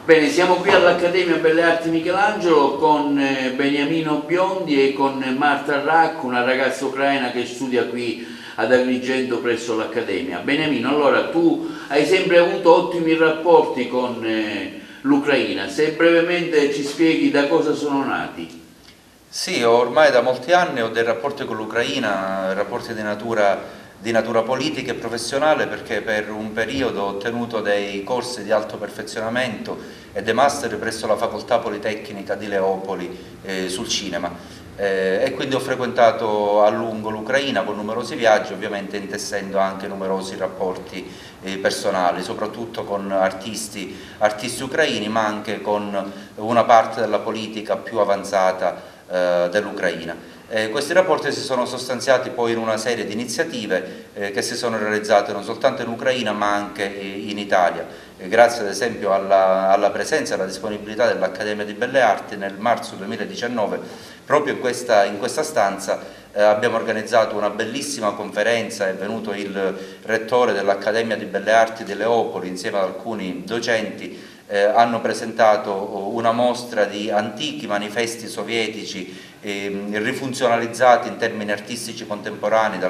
Bene, siamo qui all'Accademia Belle Arti Michelangelo con Beniamino Biondi e con Marta Rak, una ragazza ucraina che studia qui ad Agrigento presso l'Accademia. Beniamino, allora tu hai sempre avuto ottimi rapporti con l'Ucraina, se brevemente ci spieghi da cosa sono nati. Sì, ormai da molti anni ho dei rapporti con l'Ucraina, rapporti di natura politica e professionale, perché per un periodo ho ottenuto dei corsi di alto perfezionamento e dei master presso la Facoltà Politecnica di Leopoli sul cinema. E quindi ho frequentato a lungo l'Ucraina con numerosi viaggi, ovviamente intessendo anche numerosi rapporti personali, soprattutto con artisti ucraini, ma anche con una parte della politica più avanzata dell'Ucraina. Questi rapporti si sono sostanziati poi in una serie di iniziative che si sono realizzate non soltanto in Ucraina ma anche in Italia, grazie ad esempio alla presenza e alla disponibilità dell'Accademia di Belle Arti. Nel marzo 2019, proprio in questa stanza, abbiamo organizzato una bellissima conferenza. È venuto il rettore dell'Accademia di Belle Arti di Leopoli insieme ad alcuni docenti. Hanno presentato una mostra di antichi manifesti sovietici rifunzionalizzati in termini artistici contemporanei da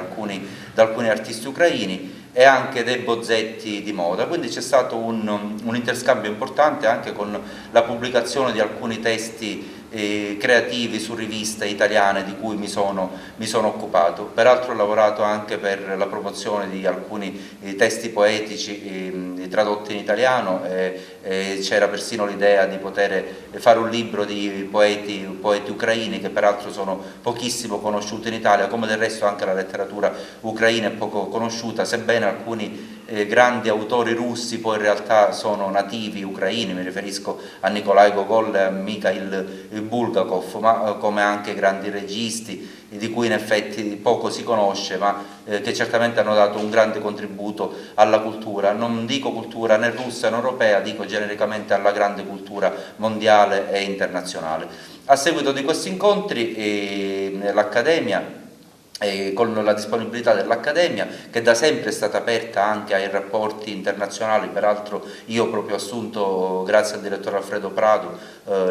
alcuni artisti ucraini, e anche dei bozzetti di moda. Quindi c'è stato un interscambio importante anche con la pubblicazione di alcuni testi creativi su riviste italiane di cui mi sono occupato. Peraltro ho lavorato anche per la promozione di alcuni testi poetici tradotti in italiano, c'era persino l'idea di poter fare un libro di poeti ucraini che peraltro sono pochissimo conosciuti in Italia, come del resto anche la letteratura ucraina è poco conosciuta, sebbene alcuni grandi autori russi poi in realtà sono nativi ucraini. Mi riferisco a Nikolai Gogol e a Mikhail Bulgakov, ma come anche grandi registi di cui in effetti poco si conosce, ma che certamente hanno dato un grande contributo alla cultura. Non dico cultura né russa né europea, dico genericamente alla grande cultura mondiale e internazionale. A seguito di questi incontri l'Accademia, con la disponibilità dell'Accademia, che da sempre è stata aperta anche ai rapporti internazionali. Peraltro io ho proprio assunto, grazie al direttore Alfredo Prado,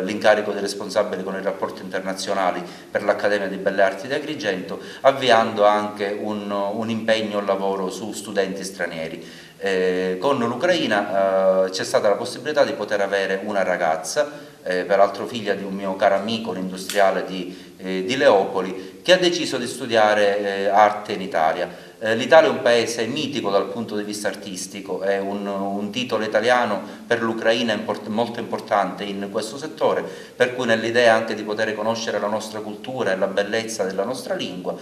l'incarico di responsabile con i rapporti internazionali per l'Accademia di Belle Arti di Agrigento, avviando anche un impegno, un lavoro su studenti stranieri. Con l'Ucraina c'è stata la possibilità di poter avere una ragazza, peraltro figlia di un mio caro amico, un industriale di Leopoli, che ha deciso di studiare arte in Italia. L'Italia è un paese mitico dal punto di vista artistico, è un titolo italiano per l'Ucraina molto importante in questo settore, per cui nell'idea anche di poter conoscere la nostra cultura e la bellezza della nostra lingua,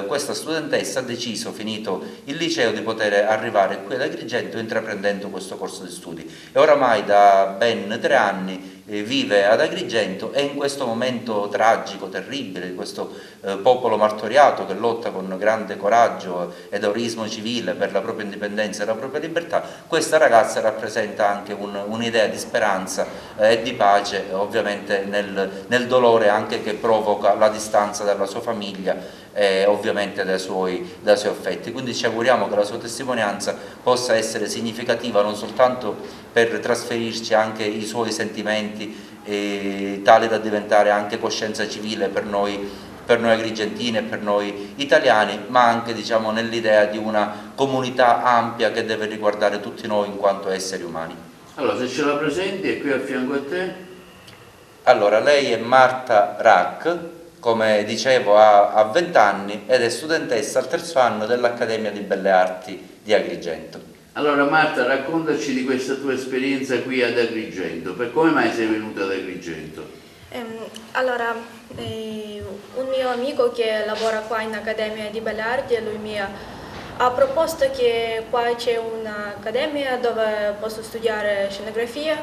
questa studentessa ha deciso, finito il liceo, di poter arrivare qui ad Agrigento intraprendendo questo corso di studi, e oramai da ben 3 anni vive ad Agrigento, e in questo momento tragico, terribile, di questo popolo martoriato che lotta con grande coraggio ed eroismo civile per la propria indipendenza e la propria libertà, questa ragazza rappresenta anche un'idea di speranza e di pace, ovviamente nel dolore anche che provoca la distanza dalla sua famiglia e ovviamente dai suoi affetti. Quindi ci auguriamo che la sua testimonianza possa essere significativa non soltanto per trasferirci anche i suoi sentimenti, tali da diventare anche coscienza civile per noi agrigentini e per noi italiani, ma anche, diciamo, nell'idea di una comunità ampia che deve riguardare tutti noi in quanto esseri umani. Allora, se ce la presenti, è qui a fianco a te. Allora, lei è Marta Rak, come dicevo ha 20 anni ed è studentessa al 3° anno dell'Accademia di Belle Arti di Agrigento. Allora Marta, raccontaci di questa tua esperienza qui ad Agrigento, per come mai sei venuta ad Agrigento? Un mio amico che lavora qua in Accademia di Belle Arti, lui mi ha proposto che qua c'è un'accademia dove posso studiare scenografia.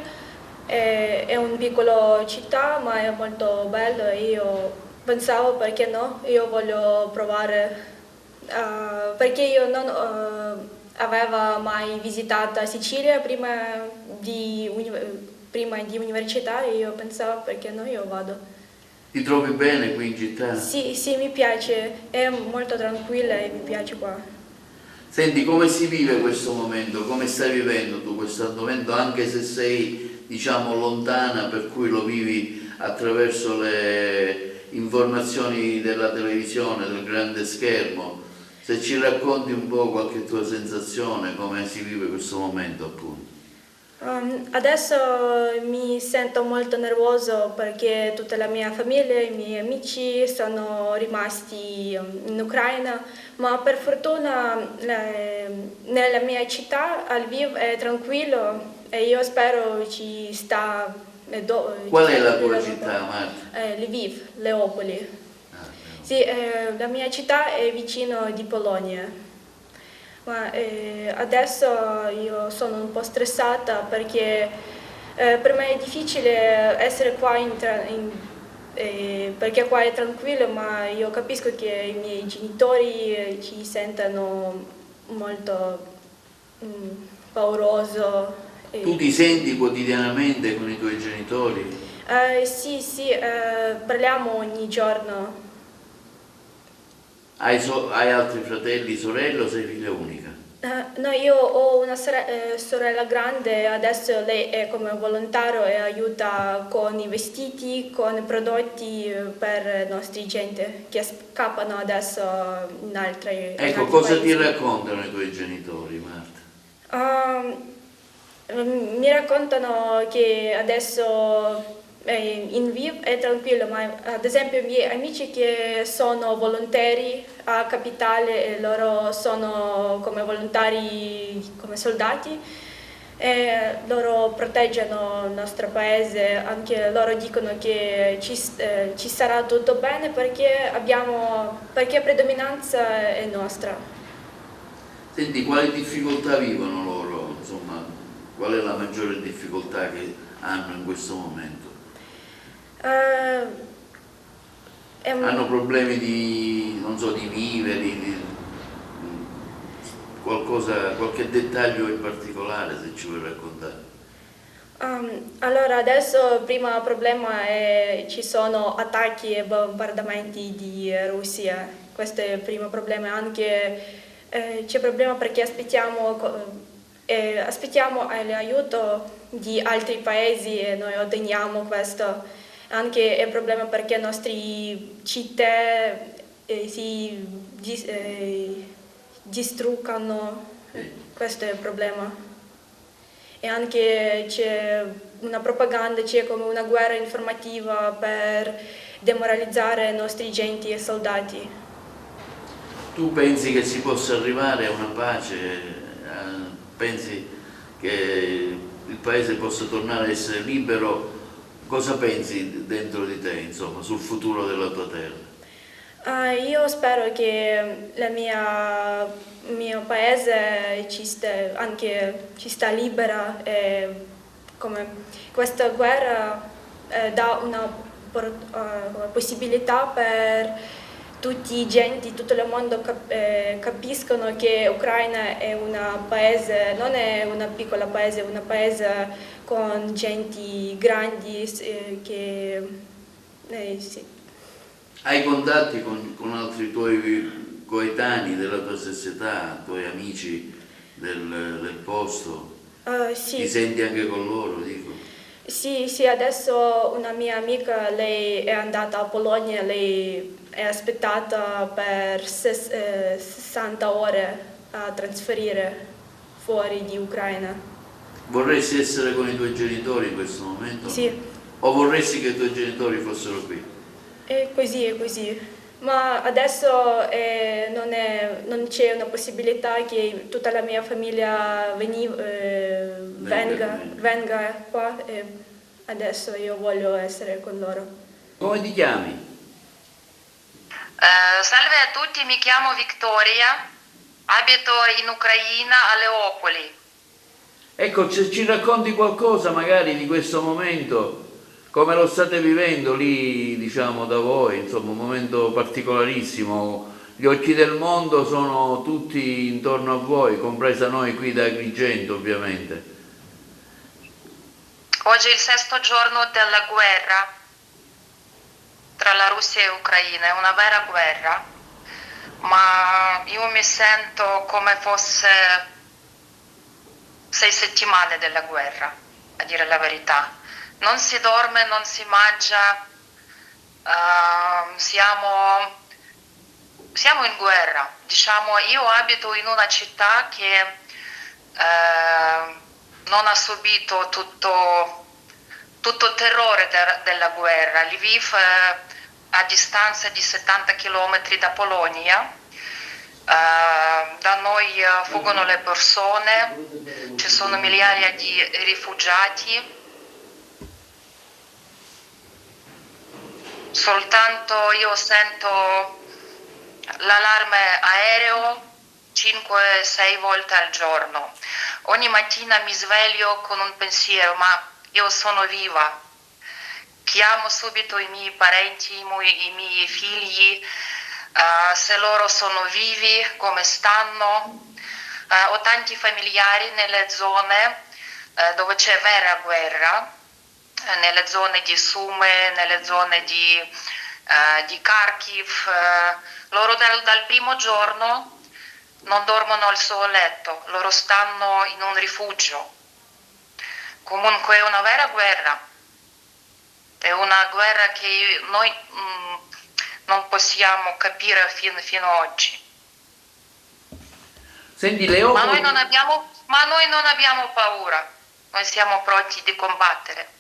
È una piccola città ma è molto bello, e io pensavo perché no, io voglio provare, perché io non avevo mai visitato Sicilia prima di università, e io pensavo perché no, io vado. Ti trovi bene qui in città? Sì, mi piace, è molto tranquilla e mi piace qua. Senti, come si vive questo momento? Come stai vivendo tu questo momento, anche se sei diciamo lontana, per cui lo vivi attraverso le informazioni della televisione, del grande schermo. Se ci racconti un po' qualche tua sensazione, come si vive questo momento appunto. Adesso mi sento molto nervoso perché tutta la mia famiglia e i miei amici sono rimasti in Ucraina, ma per fortuna nella mia città, Lviv, è tranquillo e io spero ci sta. Qual è la tua città, Marta? Lviv, Leopoli. Ah, Sì, la mia città è vicino di Polonia. Ma adesso io sono un po' stressata perché per me è difficile essere qua perché qua è tranquillo, ma io capisco che i miei genitori ci sentono molto pauroso. Tu ti senti quotidianamente con i tuoi genitori? Sì, parliamo ogni giorno. Hai altri fratelli, sorelle o sei figlia unica? No, io ho una sorella grande, adesso lei è come volontario e aiuta con i vestiti, con i prodotti per i nostri gente che scappano adesso in altri Ecco, altri cosa paesi. ti raccontano i tuoi genitori, Marta? Mi raccontano che adesso in Lviv è tranquillo, ma ad esempio i miei amici che sono volontari a Capitale, loro sono come volontari, come soldati, e loro proteggono il nostro paese, anche loro dicono che ci sarà tutto bene perché predominanza è nostra. Senti, quali difficoltà vivono loro? Insomma, qual è la maggiore difficoltà che hanno in questo momento? Hanno problemi di, non so, di viveri, qualche dettaglio in particolare, se ci vuoi raccontare? Allora, adesso il primo problema è ci sono attacchi e bombardamenti di Russia. Questo è il primo problema. Anche c'è problema perché aspettiamo l'aiuto di altri paesi e noi otteniamo questo. Anche è un problema perché le nostre città si distruggono. Questo è il problema. E anche c'è una propaganda, c'è come una guerra informativa per demoralizzare i nostri agenti e soldati. Tu pensi che si possa arrivare a una pace? Pensi che il paese possa tornare a essere libero? Cosa pensi dentro di te, insomma, sul futuro della tua terra? Io spero che il mio paese ci sta libera e come questa guerra dà una possibilità per tutti i genti, tutto il mondo capiscono che Ucraina è un paese, non è un piccolo paese, è un paese con genti grandi sì. Hai contatti con altri tuoi coetanei della tua stessa età, tuoi amici del posto? Sì. Ti senti anche con loro, dico? Sì, adesso una mia amica, lei è andata a Polonia, lei è aspettata per 60 ore a trasferire fuori di Ucraina. Vorresti essere con i tuoi genitori in questo momento? Sì. O vorresti che i tuoi genitori fossero qui? È così. Ma adesso non c'è una possibilità che tutta la mia famiglia venga qua e adesso io voglio essere con loro. Come ti chiami? Salve a tutti, mi chiamo Victoria, abito in Ucraina a Leopoli. Ecco, se ci racconti qualcosa magari di questo momento, come lo state vivendo lì, diciamo, da voi, insomma, un momento particolarissimo. Gli occhi del mondo sono tutti intorno a voi, compresa noi qui da Agrigento, ovviamente. Oggi è il 6° giorno della guerra tra la Russia e l'Ucraina, è una vera guerra, ma io mi sento come fosse 6 settimane della guerra. a dire la verità. Non si dorme, non si mangia, siamo in guerra. Diciamo, io abito in una città che non ha subito tutto il terrore della guerra. Lviv a distanza di 70 km da Polonia. Da noi fuggono le persone, ci sono migliaia di rifugiati. Soltanto io sento l'allarme aereo 5-6 volte al giorno. Ogni mattina mi sveglio con un pensiero, ma io sono viva. Chiamo subito i miei parenti, i miei figli, se loro sono vivi, come stanno. Ho tanti familiari nelle zone dove c'è vera guerra, nelle zone di Sumy, nelle zone di Kharkiv. Loro dal primo giorno non dormono al suo letto, loro stanno in un rifugio. Comunque è una vera guerra, è una guerra che noi non possiamo capire fino ad oggi. Senti, Leopoli... Ma noi non abbiamo paura, noi siamo pronti di combattere.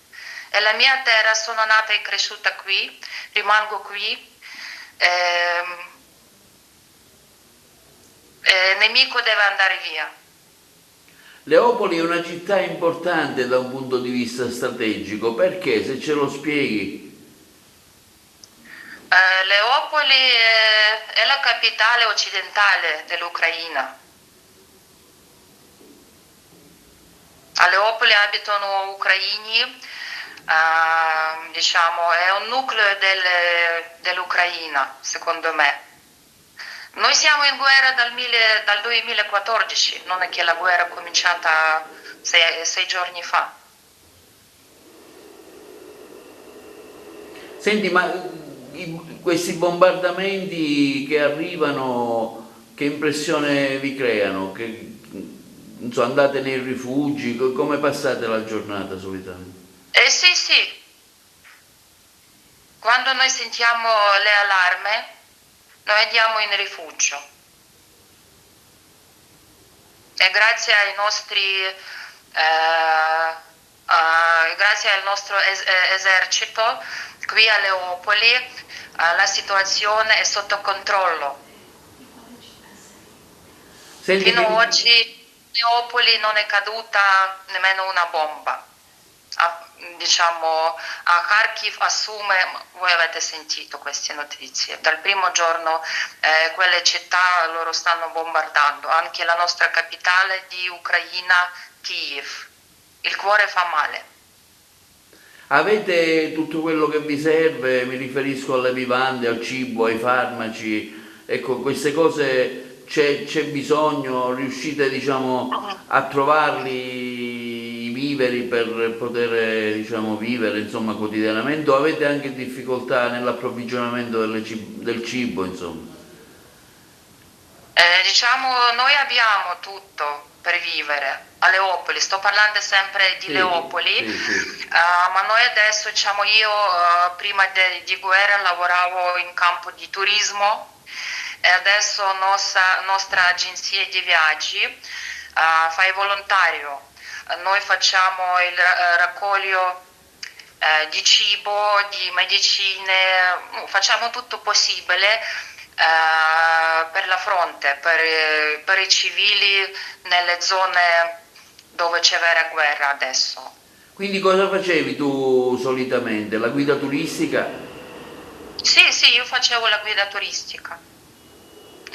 È la mia terra, sono nata e cresciuta qui, rimango qui. Il nemico deve andare via. Leopoli è una città importante da un punto di vista strategico, perché, se ce lo spieghi? Leopoli è la capitale occidentale dell'Ucraina. A Leopoli abitano ucraini, diciamo, è un nucleo dell'Ucraina, secondo me. Noi siamo in guerra dal 2014, non è che la guerra è cominciata 6 giorni fa. Senti, ma questi bombardamenti che arrivano, che impressione vi creano? Che, insomma, andate nei rifugi, come passate la giornata solitamente? Sì. Quando noi sentiamo le allarme, noi andiamo in rifugio. E grazie ai nostri, grazie al nostro esercito, qui a Leopoli la situazione è sotto controllo. Senti, Fino ad oggi a Leopoli non è caduta nemmeno una bomba. Diciamo a Kharkiv, a Sumy, voi avete sentito queste notizie. Dal primo giorno quelle città loro stanno bombardando, anche la nostra capitale di Ucraina, Kiev. Il cuore fa male. avete tutto quello che vi serve? Mi riferisco alle vivande, al cibo, ai farmaci. Ecco, queste cose c'è bisogno? Riuscite, diciamo, a trovarli i viveri per poter, diciamo, vivere, insomma, quotidianamente, o avete anche difficoltà nell'approvvigionamento del cibo, insomma? Diciamo, noi abbiamo tutto per vivere a Leopoli, sto parlando sempre di Sì, Leopoli, sì. ma noi adesso, diciamo, io prima di guerra lavoravo in campo di turismo e adesso nostra agenzia di viaggi fa il volontario. Noi facciamo il raccolio di cibo, di medicine, facciamo tutto possibile per la fronte, per i civili nelle zone dove c'è vera guerra adesso. Quindi cosa facevi tu solitamente? La guida turistica? Sì, io facevo la guida turistica.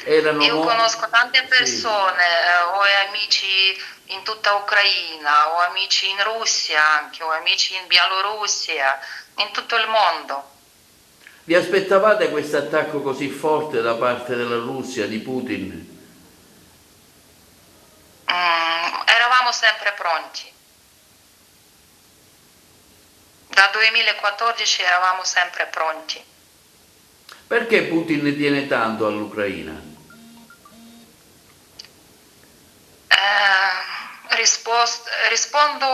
Io Erano... conosco tante Sì. persone, ho amici in tutta Ucraina, ho amici in Russia anche, ho amici in Bielorussia, in tutto il mondo. Vi aspettavate questo attacco così forte da parte della Russia, di Putin? Eravamo sempre pronti. Da 2014 eravamo sempre pronti. Perché Putin tiene tanto all'Ucraina? Rispondo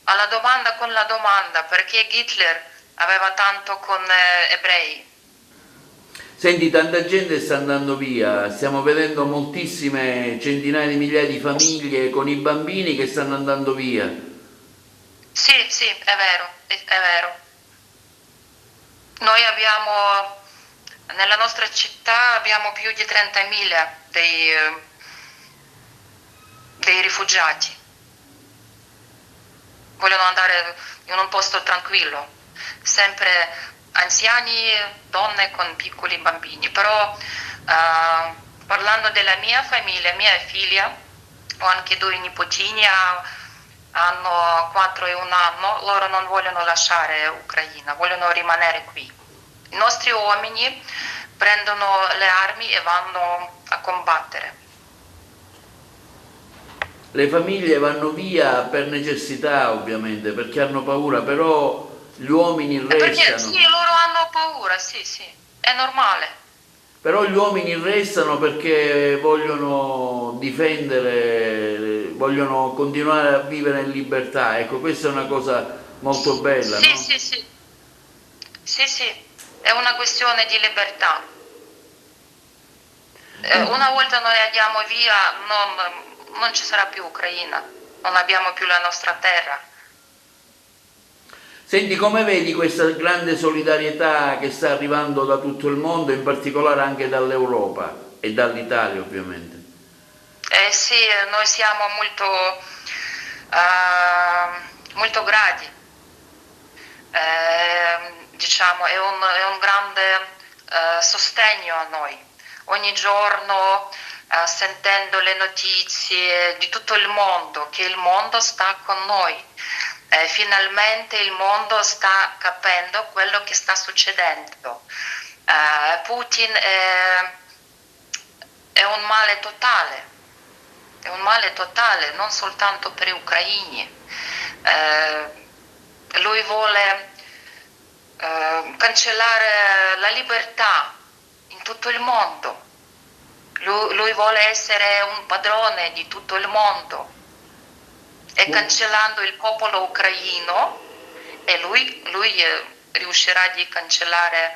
alla domanda con la domanda, perché Hitler aveva tanto con ebrei. Senti, tanta gente sta andando via, stiamo vedendo moltissime centinaia di migliaia di famiglie con i bambini che stanno andando via. Sì, sì, è vero, è vero. Noi abbiamo, nella nostra città abbiamo più di 30.000 dei rifugiati. Vogliono andare in un posto tranquillo, sempre anziani, donne con piccoli bambini. Però parlando della mia famiglia, mia figlia, ho anche 2 nipotini, hanno 4 e 1 anno, loro non vogliono lasciare Ucraina, vogliono rimanere qui. I nostri uomini prendono le armi e vanno a combattere. Le famiglie vanno via per necessità, ovviamente, perché hanno paura, però gli uomini Perché restano. sì, loro hanno paura, sì, sì, è normale. Però gli uomini restano perché vogliono difendere, vogliono continuare a vivere in libertà. Ecco, questa è una cosa molto bella, Sì, no? sì, sì, sì, sì, è una questione di libertà. Una volta noi andiamo via, non ci sarà più Ucraina, non abbiamo più la nostra terra. Senti, come vedi questa grande solidarietà che sta arrivando da tutto il mondo, in particolare anche dall'Europa e dall'Italia, ovviamente? Sì, noi siamo molto grati. Diciamo, è un grande sostegno a noi. Ogni giorno, sentendo le notizie di tutto il mondo, che il mondo sta con noi. Finalmente il mondo sta capendo quello che sta succedendo. Putin è un male totale, non soltanto per gli ucraini. Lui vuole cancellare la libertà in tutto il mondo. Lui vuole essere un padrone di tutto il mondo. E cancellando il popolo ucraino, e lui riuscirà di cancellare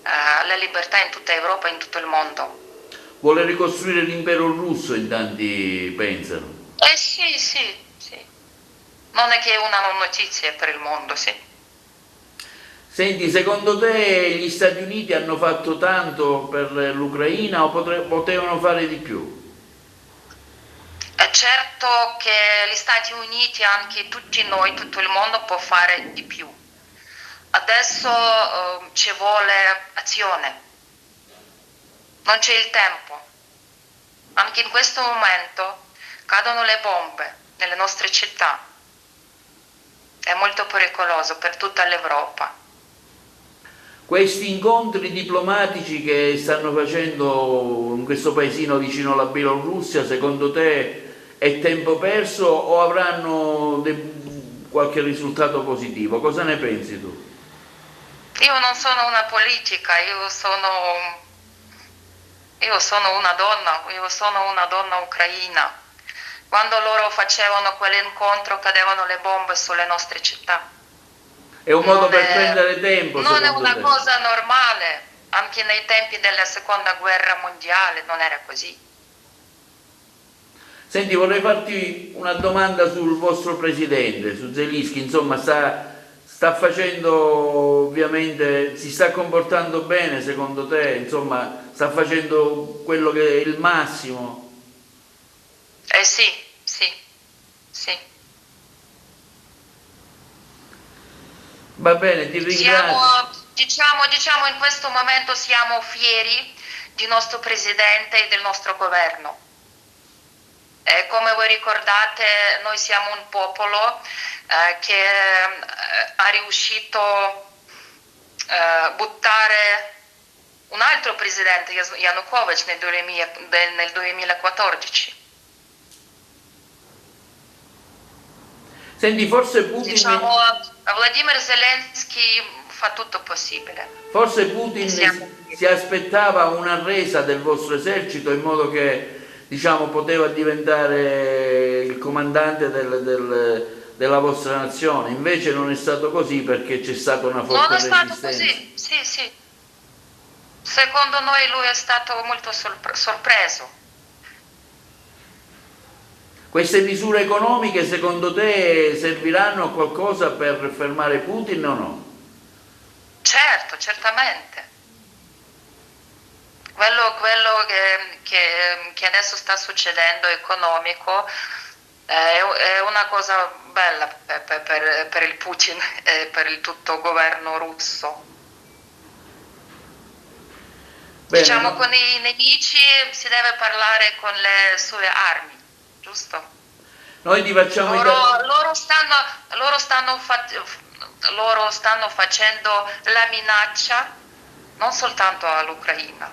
la libertà in tutta Europa e in tutto il mondo. Vuole ricostruire l'impero russo, in tanti pensano. Sì, sì, sì. Non è che è una notizia per il mondo, sì. Senti, secondo te gli Stati Uniti hanno fatto tanto per l'Ucraina o potevano fare di più? È certo che gli Stati Uniti, anche tutti noi, tutto il mondo può fare di più. Adesso ci vuole azione, non c'è il tempo. Anche in questo momento cadono le bombe nelle nostre città. È molto pericoloso per tutta l'Europa. Questi incontri diplomatici che stanno facendo in questo paesino vicino alla Bielorussia, secondo te è tempo perso o avranno qualche risultato positivo? Cosa ne pensi tu? Io non sono una politica, io sono una donna ucraina. Quando loro facevano quell'incontro cadevano le bombe sulle nostre città. È un modo per prendere tempo, Non è secondo una te? cosa normale, anche nei tempi della seconda guerra mondiale non era così. Senti, vorrei farti una domanda sul vostro presidente, su Zelensky, insomma sta facendo, ovviamente, si sta comportando bene secondo te, insomma sta facendo quello che è il massimo? Sì, sì, sì. Va bene, ti ringrazio. Diciamo in questo momento siamo fieri del nostro presidente e del nostro governo. Come voi ricordate, noi siamo un popolo che ha riuscito a buttare un altro presidente, Yanukovych, nel 2014. Senti, forse Putin... Diciamo, Vladimir Zelensky fa tutto possibile. Forse Putin si aspettava una resa del vostro esercito in modo che, diciamo, poteva diventare il comandante della vostra nazione, invece non è stato così perché c'è stata una forte Non è resistenza. stato così, sì. Secondo noi lui è stato molto sorpreso. Queste misure economiche secondo te serviranno a qualcosa per fermare Putin o no? Certo, certamente. Quello che adesso sta succedendo economico è una cosa bella per il Putin e per il tutto governo russo. Bene, Diciamo, no? con i nemici si deve parlare con le sue armi, giusto? Noi ti facciamo Loro stanno facendo la minaccia non soltanto all'Ucraina,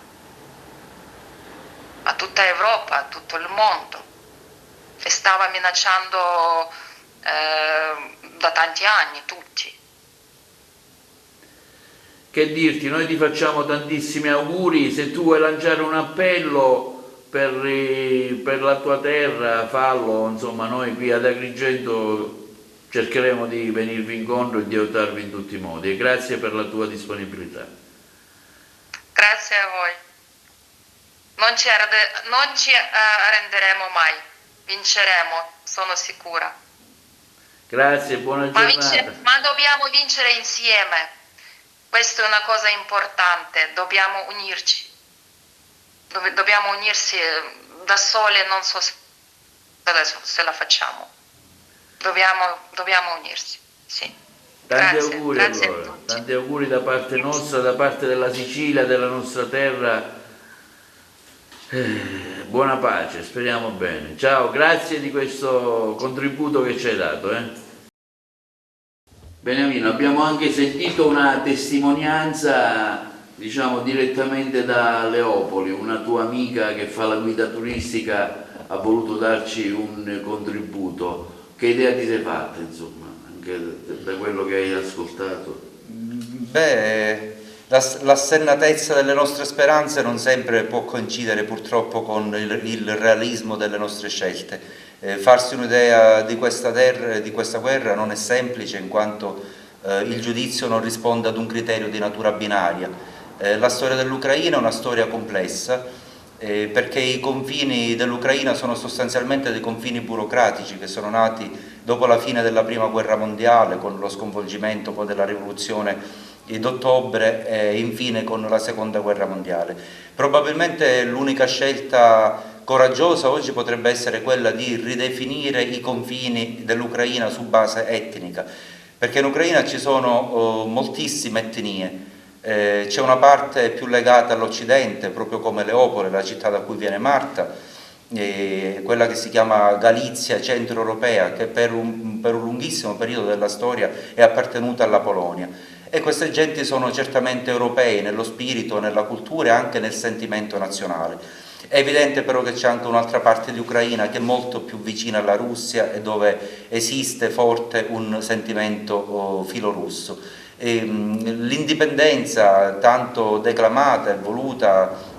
a tutta Europa, a tutto il mondo, e stava minacciando da tanti anni tutti. Che dirti, noi ti facciamo tantissimi auguri, se tu vuoi lanciare un appello per la tua terra, fallo, insomma noi qui ad Agrigento cercheremo di venirvi incontro e di aiutarvi in tutti i modi e grazie per la tua disponibilità. Grazie a voi. Non ci arrenderemo mai, vinceremo, sono sicura. Grazie, buona giornata. Ma dobbiamo vincere insieme. Questa è una cosa importante, dobbiamo unirci. Dobbiamo unirsi da soli, non so se la facciamo. Dobbiamo unirsi, sì. Tanti Grazie, auguri grazie a allora, tutti. tanti auguri da parte nostra, da parte della Sicilia, della nostra terra. Buona pace, speriamo bene. Ciao, grazie di questo contributo che ci hai dato. Beniamino, abbiamo anche sentito una testimonianza, diciamo, direttamente da Leopoli, una tua amica che fa la guida turistica ha voluto darci un contributo. Che idea ti sei fatta, insomma, anche da quello che hai ascoltato? Beh, l'assennatezza delle nostre speranze non sempre può coincidere purtroppo con il realismo delle nostre scelte. Farsi un'idea di questa guerra non è semplice in quanto il giudizio non risponde ad un criterio di natura binaria. La storia dell'Ucraina è una storia complessa perché i confini dell'Ucraina sono sostanzialmente dei confini burocratici che sono nati dopo la fine della Prima Guerra Mondiale con lo sconvolgimento poi della rivoluzione d'ottobre e infine con la Seconda Guerra Mondiale. Probabilmente l'unica scelta coraggiosa oggi potrebbe essere quella di ridefinire i confini dell'Ucraina su base etnica, perché in Ucraina ci sono moltissime etnie, c'è una parte più legata all'Occidente, proprio come Leopole, la città da cui viene Marta, quella che si chiama Galizia centro-europea, che per un lunghissimo periodo della storia è appartenuta alla Polonia. E queste genti sono certamente europei nello spirito, nella cultura e anche nel sentimento nazionale. È evidente però che c'è anche un'altra parte di Ucraina che è molto più vicina alla Russia e dove esiste forte un sentimento filorusso. L'indipendenza tanto declamata e voluta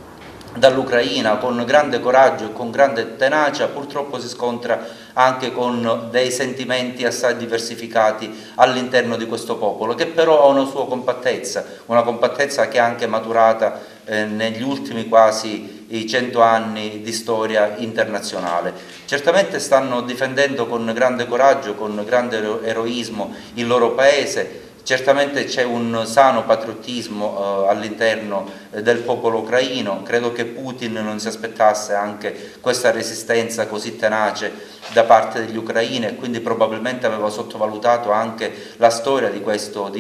dall'Ucraina con grande coraggio e con grande tenacia purtroppo si scontra anche con dei sentimenti assai diversificati all'interno di questo popolo, che però ha una sua compattezza, una compattezza che è anche maturata negli ultimi quasi 100 anni di storia internazionale. Certamente stanno difendendo con grande coraggio, con grande eroismo il loro paese. Certamente c'è un sano patriottismo all'interno del popolo ucraino, credo che Putin non si aspettasse anche questa resistenza così tenace da parte degli ucraini e quindi probabilmente aveva sottovalutato anche la storia di questo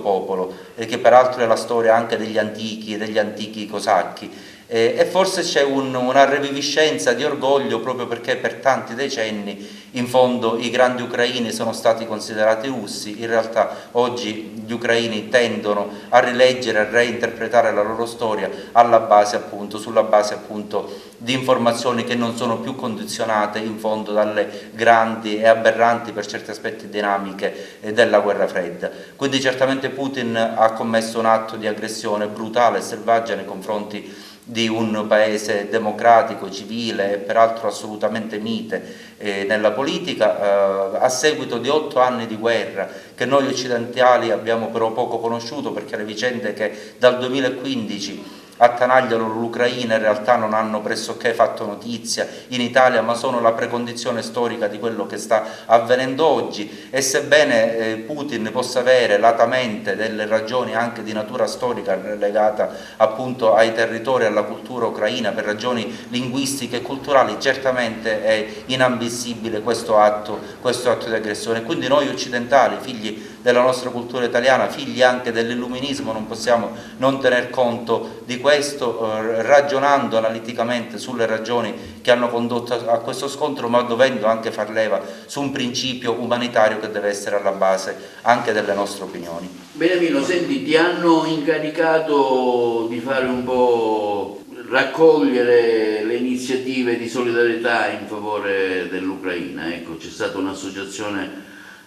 popolo, che peraltro è la storia anche degli antichi cosacchi. E forse c'è una reviviscenza di orgoglio proprio perché per tanti decenni in fondo i grandi ucraini sono stati considerati russi. In realtà oggi gli ucraini tendono a rileggere, a reinterpretare la loro storia sulla base appunto di informazioni che non sono più condizionate in fondo dalle grandi e aberranti per certi aspetti dinamiche della guerra fredda. Quindi certamente Putin ha commesso un atto di aggressione brutale e selvaggia nei confronti di un paese democratico, civile e peraltro assolutamente mite nella politica, a seguito di 8 anni di guerra che noi occidentali abbiamo però poco conosciuto, perché le vicende che dal 2015 attanagliano l'Ucraina in realtà non hanno pressoché fatto notizia in Italia, ma sono la precondizione storica di quello che sta avvenendo oggi. E sebbene Putin possa avere latamente delle ragioni anche di natura storica legata appunto ai territori e alla cultura ucraina per ragioni linguistiche e culturali, certamente è inammissibile questo atto di aggressione. Quindi noi occidentali, figli della nostra cultura italiana, figli anche dell'illuminismo, non possiamo non tener conto di questo, ragionando analiticamente sulle ragioni che hanno condotto a questo scontro, ma dovendo anche far leva su un principio umanitario che deve essere alla base anche delle nostre opinioni. Beniamino, senti, ti hanno incaricato di fare un po' raccogliere le iniziative di solidarietà in favore dell'Ucraina. Ecco, c'è stata un'associazione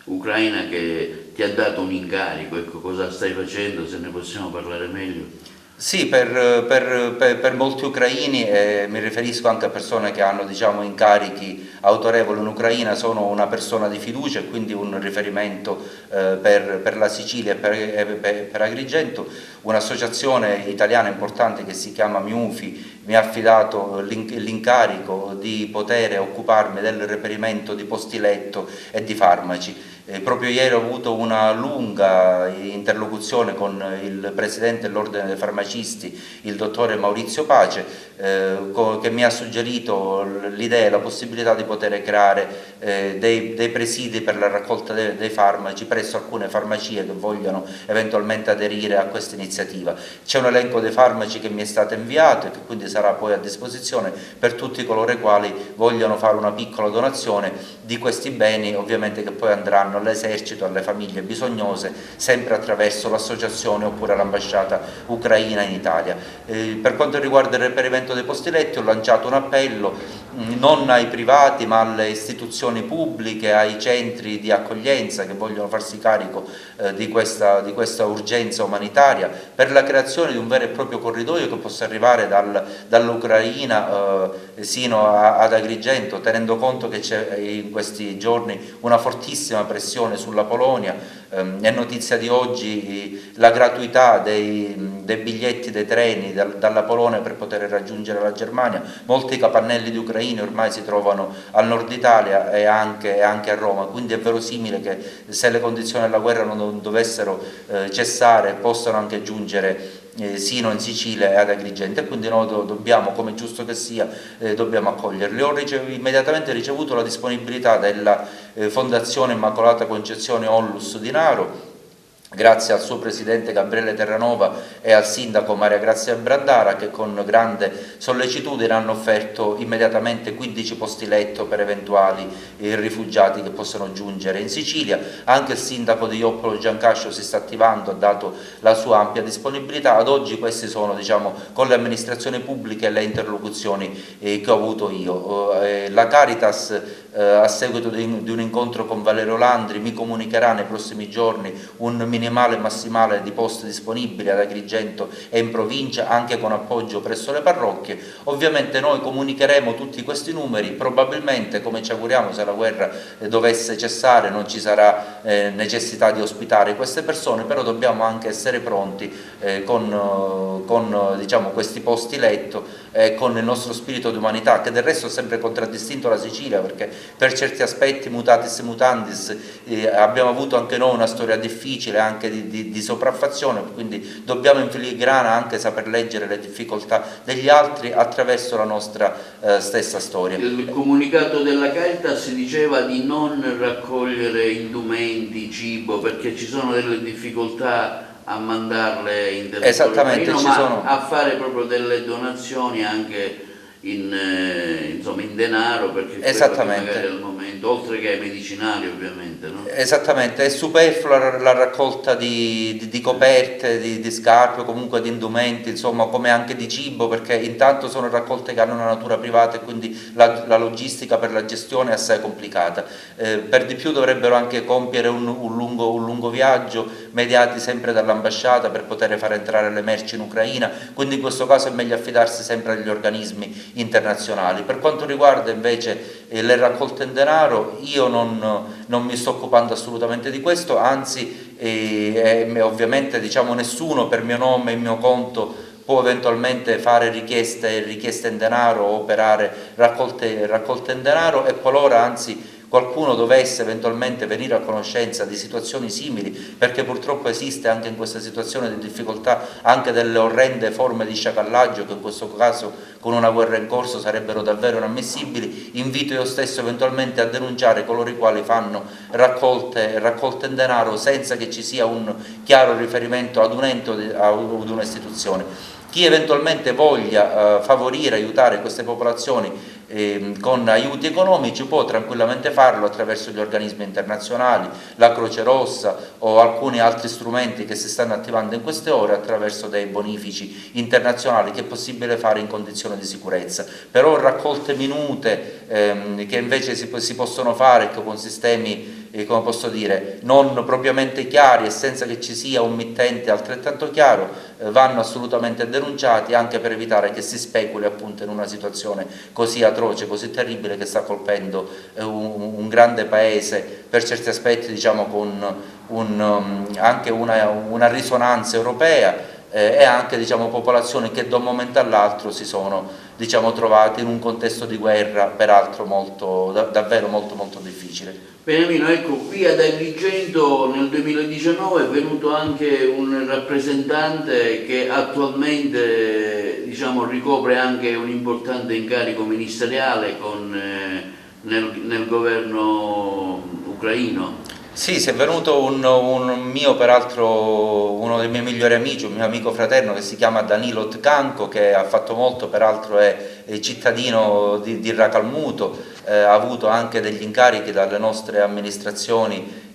ucraina che ti ha dato un incarico, ecco, cosa stai facendo, se ne possiamo parlare meglio? Sì, per molti ucraini, mi riferisco anche a persone che hanno diciamo, incarichi autorevoli in Ucraina, sono una persona di fiducia e quindi un riferimento per la Sicilia e per Agrigento. Un'associazione italiana importante che si chiama MIUFI mi ha affidato l'incarico di poter occuparmi del reperimento di posti letto e di farmaci. Proprio ieri ho avuto una lunga interlocuzione con il presidente dell'Ordine dei Farmacisti, il dottore Maurizio Pace, che mi ha suggerito l'idea e la possibilità di poter creare dei presidi per la raccolta dei farmaci presso alcune farmacie che vogliono eventualmente aderire a questa iniziativa. C'è un elenco dei farmaci che mi è stato inviato e che quindi sarà poi a disposizione per tutti coloro i quali vogliono fare una piccola donazione di questi beni, ovviamente che poi andranno all'esercito, alle famiglie bisognose, sempre attraverso l'associazione oppure l'ambasciata ucraina in Italia. Per quanto riguarda il reperimento dei posti letti ho lanciato un appello non ai privati ma alle istituzioni pubbliche, ai centri di accoglienza che vogliono farsi carico di questa urgenza umanitaria, per la creazione di un vero e proprio corridoio che possa arrivare dall'Ucraina sino ad Agrigento, tenendo conto che c'è in questi giorni una fortissima pressione sulla Polonia. È notizia di oggi la gratuità dei biglietti dei treni dalla Polonia per poter raggiungere la Germania. Molti capannelli di ucraini ormai si trovano al nord Italia e anche a Roma, quindi è verosimile che se le condizioni della guerra non dovessero cessare possano anche giungere sino in Sicilia e ad Agrigento, e quindi noi dobbiamo, come giusto che sia, dobbiamo accoglierli. Ho immediatamente ricevuto la disponibilità della Fondazione Immacolata Concezione Onlus di Naro, grazie al suo presidente Gabriele Terranova e al sindaco Maria Grazia Brandara, che con grande sollecitudine hanno offerto immediatamente 15 posti letto per eventuali rifugiati che possano giungere in Sicilia. Anche il sindaco di Ioppolo Giancascio si sta attivando, ha dato la sua ampia disponibilità. Ad oggi questi sono, diciamo, con le amministrazioni pubbliche e le interlocuzioni che ho avuto io. La Caritas, a seguito di un incontro con Valerio Landri, mi comunicherà nei prossimi giorni un minimale e massimale di posti disponibili ad Agrigento e in provincia, anche con appoggio presso le parrocchie. Ovviamente noi comunicheremo tutti questi numeri, probabilmente, come ci auguriamo, se la guerra dovesse cessare non ci sarà necessità di ospitare queste persone, però dobbiamo anche essere pronti con diciamo, questi posti letto, con il nostro spirito di umanità, che del resto ha sempre contraddistinto la Sicilia, perché per certi aspetti, mutatis mutandis, abbiamo avuto anche noi una storia difficile, anche di sopraffazione, quindi dobbiamo in filigrana anche saper leggere le difficoltà degli altri attraverso la nostra stessa storia. Il comunicato della Caritas diceva di non raccogliere indumenti, cibo, perché ci sono delle difficoltà a mandarle in territorio ucraino, ma a fare proprio delle donazioni anche in denaro, perché magari al momento momento, oltre che ai medicinali ovviamente, no? Esattamente, è superflua la raccolta di coperte, di scarpe, o comunque di indumenti, insomma, come anche di cibo, perché intanto sono raccolte che hanno una natura privata e quindi la logistica per la gestione è assai complicata. Per di più dovrebbero anche compiere un lungo viaggio, mediati sempre dall'ambasciata per poter far entrare le merci in Ucraina, quindi in questo caso è meglio affidarsi sempre agli organismi internazionali. Per quanto riguarda invece le raccolte in denaro, io non mi sto occupando assolutamente di questo, anzi ovviamente diciamo nessuno per mio nome e mio conto può eventualmente fare richieste in denaro o operare raccolte in denaro, e qualora anzi qualcuno dovesse eventualmente venire a conoscenza di situazioni simili, perché purtroppo esiste anche in questa situazione di difficoltà anche delle orrende forme di sciacallaggio che in questo caso con una guerra in corso sarebbero davvero inammissibili, invito io stesso eventualmente a denunciare coloro i quali fanno raccolte in denaro senza che ci sia un chiaro riferimento ad un ente o ad un'istituzione. Chi eventualmente voglia favorire, aiutare queste popolazioni con aiuti economici può tranquillamente farlo attraverso gli organismi internazionali, la Croce Rossa o alcuni altri strumenti che si stanno attivando in queste ore attraverso dei bonifici internazionali che è possibile fare in condizioni di sicurezza. Però raccolte minute che invece si possono fare con sistemi come posso dire, non propriamente chiari e senza che ci sia un mittente altrettanto chiaro, vanno assolutamente denunciati, anche per evitare che si speculi appunto in una situazione così atroce, così terribile, che sta colpendo un grande paese, per certi aspetti diciamo con anche una risonanza europea, e anche diciamo popolazioni che da un momento all'altro si sono diciamo trovate in un contesto di guerra peraltro davvero molto difficile. Beniamino, ecco, qui ad Agrigento nel 2019 è venuto anche un rappresentante che attualmente diciamo, ricopre anche un importante incarico ministeriale nel governo ucraino. Sì, è venuto un mio, peraltro uno dei miei migliori amici, un mio amico fraterno che si chiama Danilo Tkanko, che ha fatto molto, peraltro è cittadino di Racalmuto, ha avuto anche degli incarichi dalle nostre amministrazioni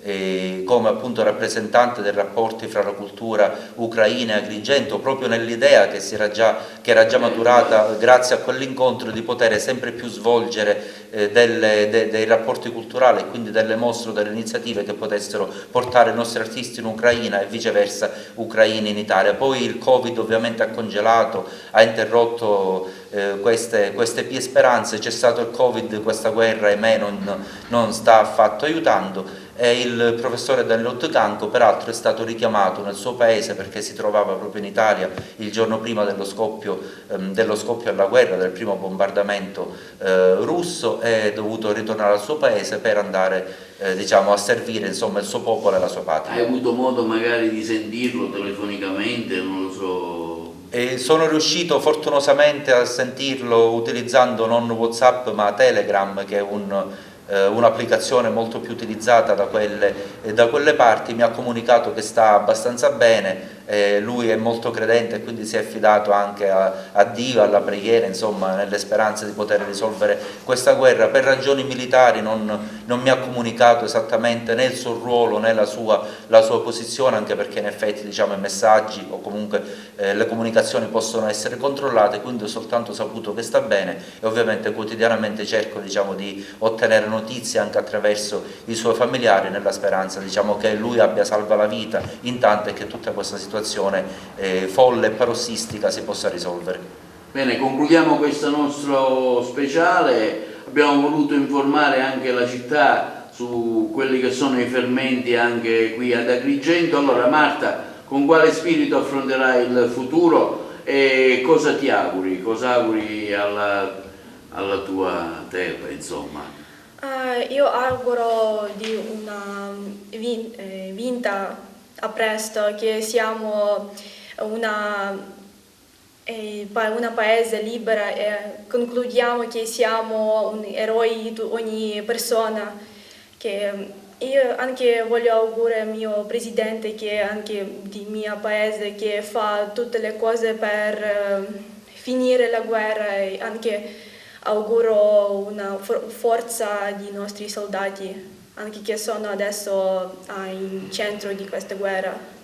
come appunto rappresentante dei rapporti fra la cultura ucraina e Agrigento, proprio nell'idea che era già maturata grazie a quell'incontro di poter sempre più svolgere dei rapporti culturali e quindi delle mostre o delle iniziative che potessero portare i nostri artisti in Ucraina e viceversa ucraini in Italia. Poi il Covid ovviamente ha congelato, ha interrotto queste pie speranze, c'è stato il Covid, questa guerra ahimè non sta affatto aiutando. E il professore Danilo Tkanko peraltro è stato richiamato nel suo paese perché si trovava proprio in Italia il giorno prima dello scoppio alla guerra, del primo bombardamento russo, e è dovuto ritornare al suo paese per andare diciamo, a servire insomma, il suo popolo e la sua patria. Hai avuto modo magari di sentirlo telefonicamente, non lo so? E sono riuscito fortunosamente a sentirlo utilizzando non WhatsApp ma Telegram, che è un'applicazione molto più utilizzata da quelle parti. Mi ha comunicato che sta abbastanza bene, lui è molto credente e quindi si è affidato anche a Dio, alla preghiera, insomma, nelle speranze di poter risolvere questa guerra. Per ragioni militari non mi ha comunicato esattamente né il suo ruolo né la sua posizione, anche perché in effetti diciamo, i messaggi o comunque le comunicazioni possono essere controllate, quindi ho soltanto saputo che sta bene e ovviamente quotidianamente cerco diciamo, di ottenere notizie anche attraverso i suoi familiari, nella speranza diciamo, che lui abbia salva la vita intanto e che tutta questa situazione folle e parossistica si possa risolvere. Bene, concludiamo questo nostro speciale. Abbiamo voluto informare anche la città su quelli che sono i fermenti anche qui ad Agrigento. Allora Marta, con quale spirito affronterai il futuro e cosa ti auguri? Cosa auguri alla tua terra, insomma? Io auguro di una vinta a presto, che siamo una paese libera e concludiamo che siamo un eroe di ogni persona. Che io anche voglio augurare al mio presidente, che anche di mio paese, che fa tutte le cose per finire la guerra e anche auguro una forza di nostri soldati, anche che sono adesso in centro di questa guerra.